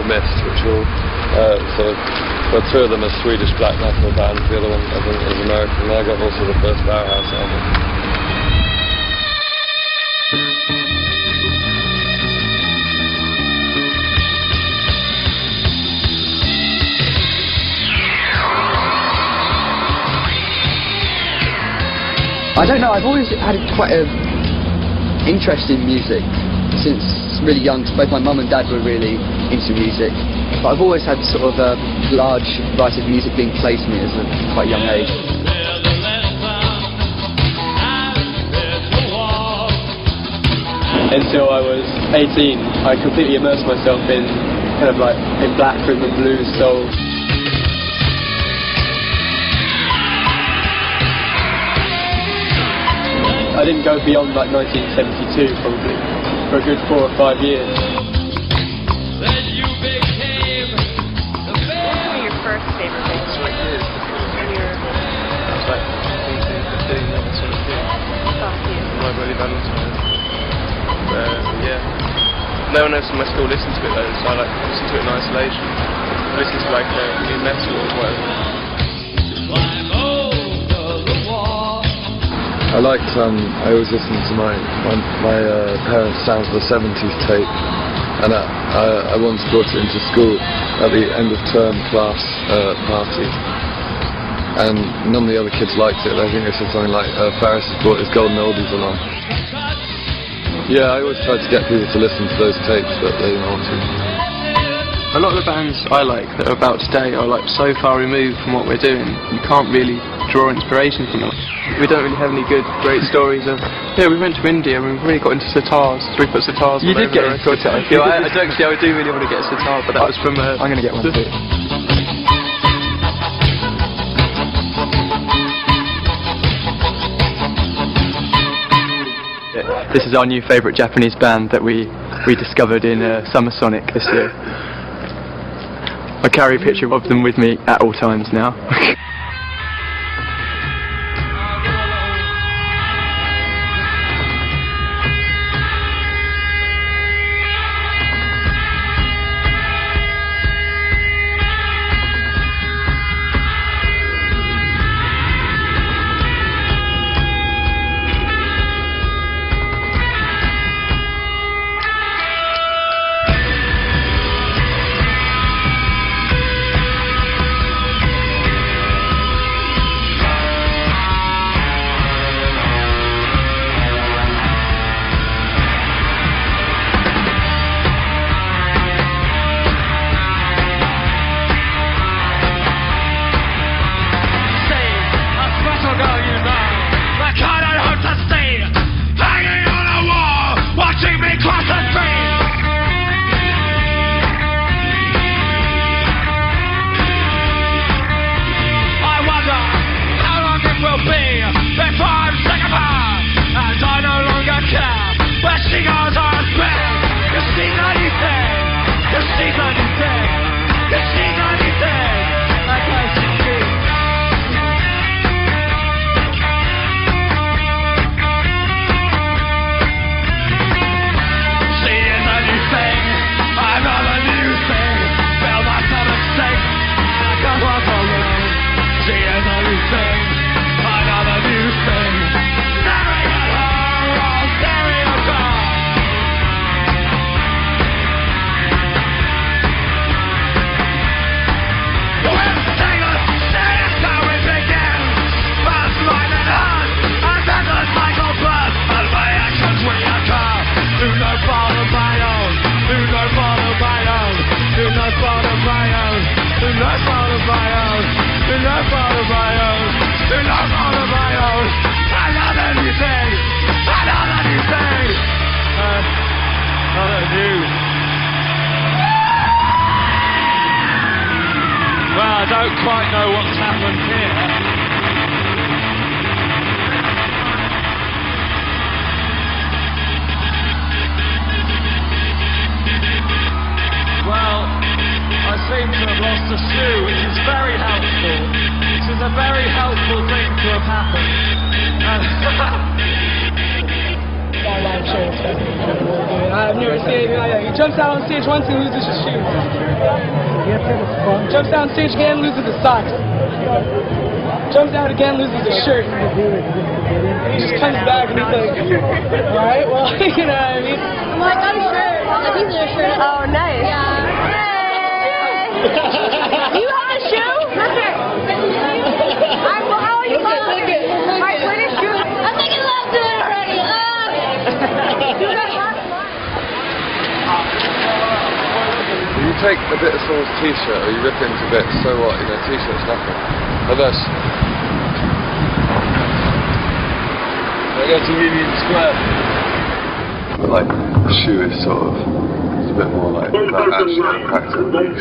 called Mist, which will well, two of them are Swedish black metal bands, the other one I think is American, and I got also the first Bauhaus album. I don't know, I've always had quite an interest in music since really young, because both my mum and dad were really into music, but I've always had sort of a large variety of music being played to me at a quite young age. Until I was 18, I completely immersed myself in kind of like a black rhythm and blues soul. I didn't go beyond like 1972 probably, for a good 4 or 5 years. What were your first favorite bands? Like years. I was like 14, 15, that sort of thing. My Bloody Valentine. Yeah. No one else in my school listened to it though, so I like listened to it in isolation. I listened to like new metal or whatever. I always listened to my parents' Sounds of the 70s tape, and I once brought it into school at the end of term class party, and none of the other kids liked it. I think they said something like, Ferris has brought his golden oldies along. Yeah, I always tried to get people to listen to those tapes, but they didn't want to. A lot of the bands I like that are about today are like so far removed from what we're doing, you can't really draw inspiration from them. We don't really have any good, great stories of, yeah, we went to India and we really got into sitars, so we put sitars on. You did get into sitar. Yeah, I do really want to get a sitar, but that was from I'm going to get one too. This is our new favourite Japanese band that we discovered in Summer Sonic this year. I carry a picture of them with me at all times now. I don't quite know what's happened here. Well, I seem to have lost a shoe, which is very helpful. Which is a very helpful thing to have happened. I've never seen anything like that. He jumps out on stage once and loses his shoe. jumps down stage again, loses his socks. Jumps out again, loses his shirt. He just comes back and he's like, alright, well, you know what I mean? I'm like, I'm sure. Like, he's in a shirt. Oh, nice. Yeah. You have a shoe? Perfect. Well, how are you following it? My British shoe. I'm thinking left to it already. You take a bit of someone's t-shirt or you rip into bits, so what? You know, t-shirt's nothing. Unless I go to Union Square. But like, the shoe is sort of, it's a bit more like that actually practical use.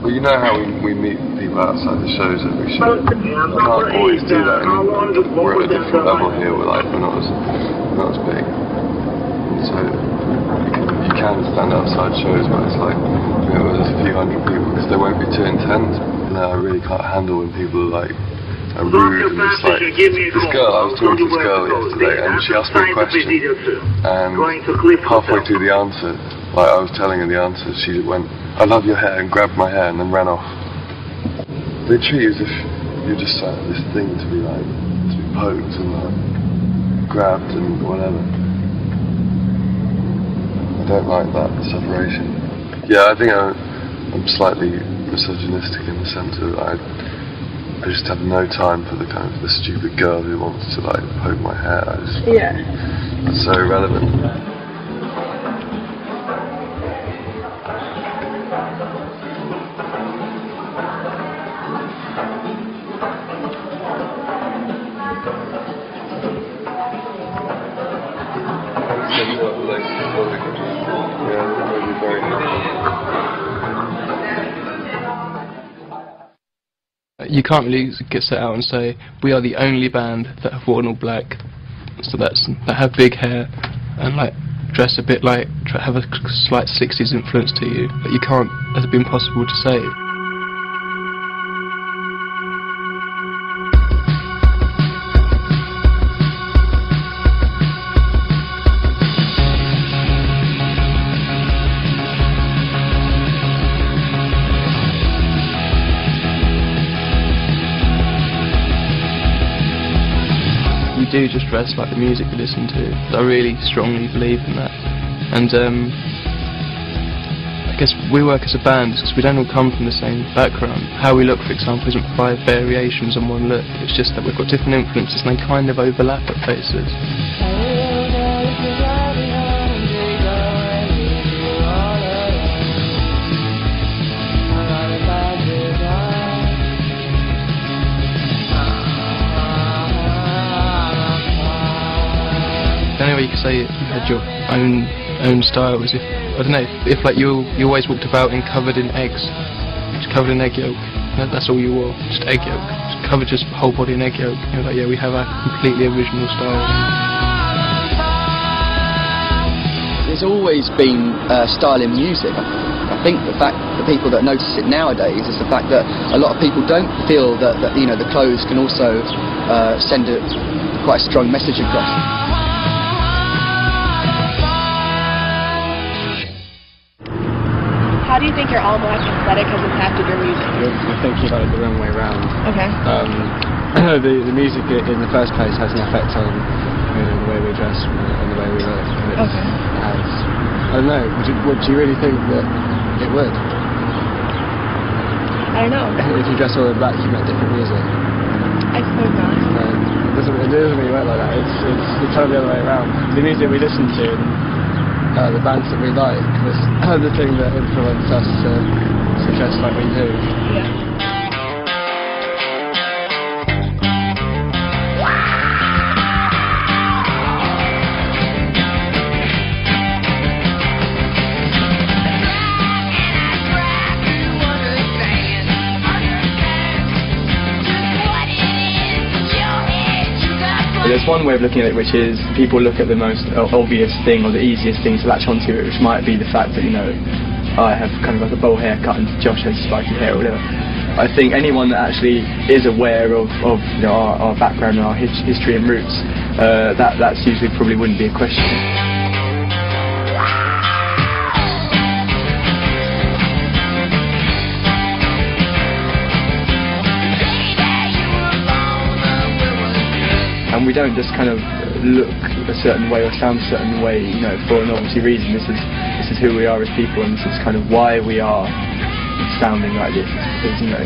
Well, you know how we meet people outside the shows every show. I can't always do that anymore. We're at a different level here, we're like, we're not as big. So you can stand outside shows where it's like, you know, there's a few hundred people because they won't be too intense. You know, I really can't handle when people are like, are rude and it's like, this girl, I was talking to this girl yesterday and she asked me a question and halfway through the answer, like I was telling her the answer, she went, I love your hair, and grabbed my hair and then ran off. They treat you as if you're just like this thing to be like, to be poked and like, grabbed and whatever. I don't like that separation. Yeah, I think I'm slightly misogynistic in the sense that I just have no time for the kind of the stupid girl who wants to like poke my hair. It's so irrelevant. You can't really get set out and say we are the only band that have worn all black, so that have big hair and like dress a bit like have a slight 60s influence to you. But you can't. It's been impossible to say. We do just dress like the music we listen to. I really strongly believe in that. And I guess we work as a band because we don't all come from the same background. How we look, for example, isn't 5 variations on one look. It's just that we've got different influences and they kind of overlap at places. The only way you could say you had your own style was if, I don't know, if like you always walked about covered in eggs, just covered in egg yolk. That's all you wore, just egg yolk, just covered just whole body in egg yolk. You're like, yeah, we have our completely original style. There's always been style in music. I think the fact that people that notice it nowadays is the fact that a lot of people don't feel that you know, the clothes can also send quite a strong message across. How do you think your all-black aesthetic has impacted your music? You're thinking about it the wrong way around. Okay. The music in the first place has an effect on the way we dress and the way we look. Okay. I don't know, would you really think that it would? I don't know. If you dress all in black, you make different music. I suppose not. It doesn't really work like that. It's totally the other way around. The music we listen to, the bands that we like, was the thing that influenced us to dress like we do. Yeah. There's one way of looking at it, which is people look at the most obvious thing or the easiest thing to latch onto it, which might be the fact that, you know, I have kind of like a bowl haircut and Josh has spiky hair or whatever. I think anyone that actually is aware of you know, our background and our history and roots, that's usually probably wouldn't be a question. we don't just kind of look a certain way or sound a certain way, you know, for an obvious reason. This is who we are as people, and this is kind of why we are sounding like this. Because, you know,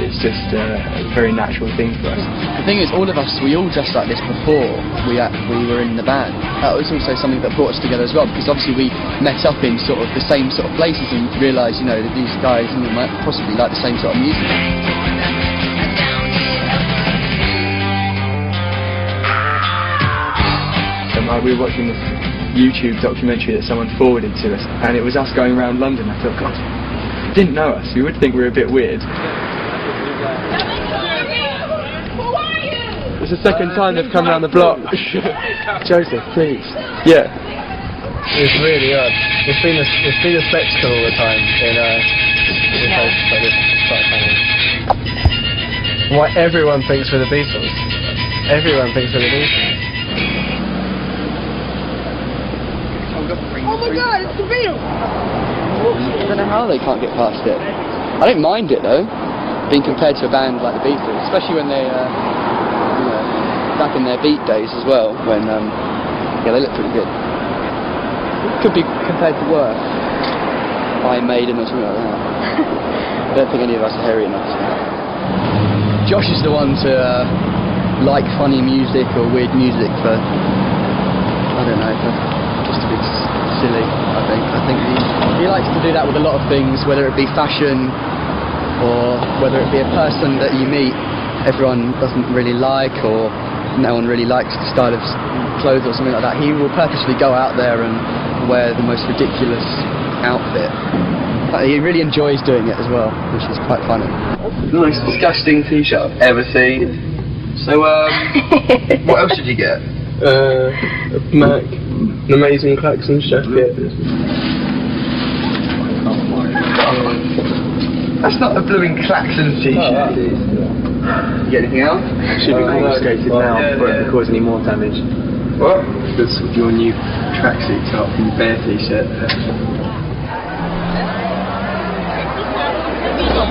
it's just a very natural thing for us. The thing is, all of us, we all dressed like this before we were in the band. That was also something that brought us together as well, because obviously we met up in sort of the same sort of places and realised, you know, that these guys, you know, might possibly like the same sort of music. We were watching this YouTube documentary that someone forwarded to us, and it was us going around London. I thought, God, didn't know us. You would think we were a bit weird. It's the second time they've come around the block. Joseph, please. Yeah. It's really odd. It's been a spectacle all the time in places like this. Why everyone thinks we're the Beatles. Everyone thinks we're the Beatles. Oh my God, it's the Beatles! I don't know how they can't get past it. I don't mind it though, being compared to a band like the Beatles, especially when they, you know, back in their Beat days as well, when, yeah, they look pretty good. Could be compared to worse. Iron Maiden or something like that. I don't think any of us are hairy enough. Josh is the one to like funny music or weird music for, I don't know, for just a bit silly, I think. I think he likes to do that with a lot of things, whether it be fashion or whether it be a person that you meet everyone doesn't really like, or no one really likes the style of clothes or something like that. He will purposely go out there and wear the most ridiculous outfit. But he really enjoys doing it as well, which is quite funny. Nice, disgusting t-shirt I've ever seen. So, what else did you get? Mac, an amazing Klaxons jacket. That's not a blooming Klaxons t-shirt. You get anything else? Should be confiscated now before it cause any more damage. What? Because of your new tracksuit top and bear t-shirt.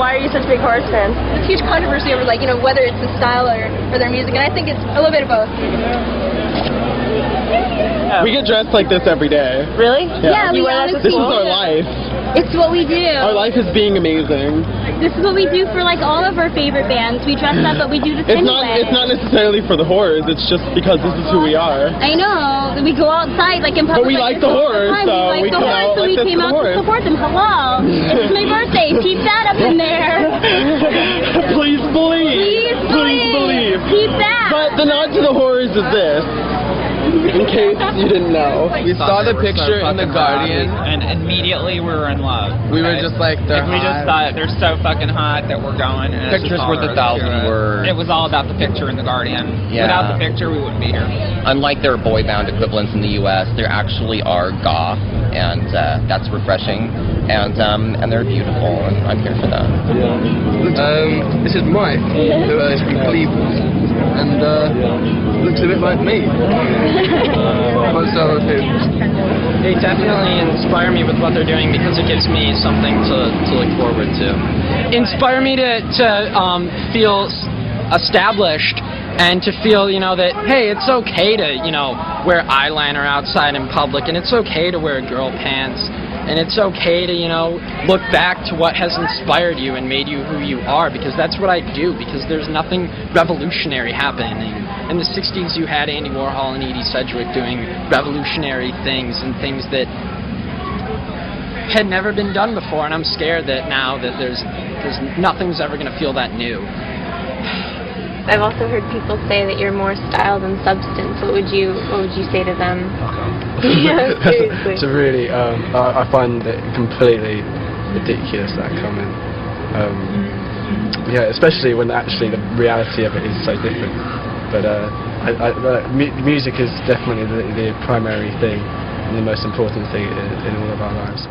Why are you such big Horse fans? It's huge controversy over, like, you know, whether it's the style or their music, and I think it's a little bit of both. We get dressed like this every day. Really? Yeah, we This is our life. It's what we do. Our life is being amazing. This is what we do for, like, all of our favorite bands. We dress up, but we do this anyway. It's not necessarily for the horrors. It's just because this is who we are. I know. We go outside, like, in public. But we like the horrors, so we come out like this for the horrors. To support them. Hello. It's my birthday. Keep that up in there. Please believe. Please believe. Keep that. But the nod to the horrors is this. In case you didn't know. We saw the picture in The Guardian, and immediately we were in love. We were just like, they're we just thought they're so fucking hot that we're going. And Picture's worth 1,000 words. It was all about the picture in The Guardian. Yeah. Without the picture, we wouldn't be here. Unlike their boy band equivalents in the U.S., there actually are goth, and that's refreshing. And they're beautiful, and I'm here for that. This is Mike, who is from Cleveland, and looks a bit like me. They definitely inspire me with what they're doing because it gives me something to look forward to. Inspire me to feel established and to feel, you know, that, hey, it's okay to, you know, wear eyeliner outside in public, and it's okay to wear girl pants, and it's okay to, you know, look back to what has inspired you and made you who you are, because that's what I do, because there's nothing revolutionary happening. In the 60s you had Andy Warhol and Edie Sedgwick doing revolutionary things and things that had never been done before, and I'm scared that now that there's nothing's ever going to feel that new. I've also heard people say that you're more style than substance. What would you say to them? Yeah, seriously. It's a really, I find it completely ridiculous, that comment. Yeah, especially when actually the reality of it is so different. But music is definitely the primary thing and the most important thing in all of our lives.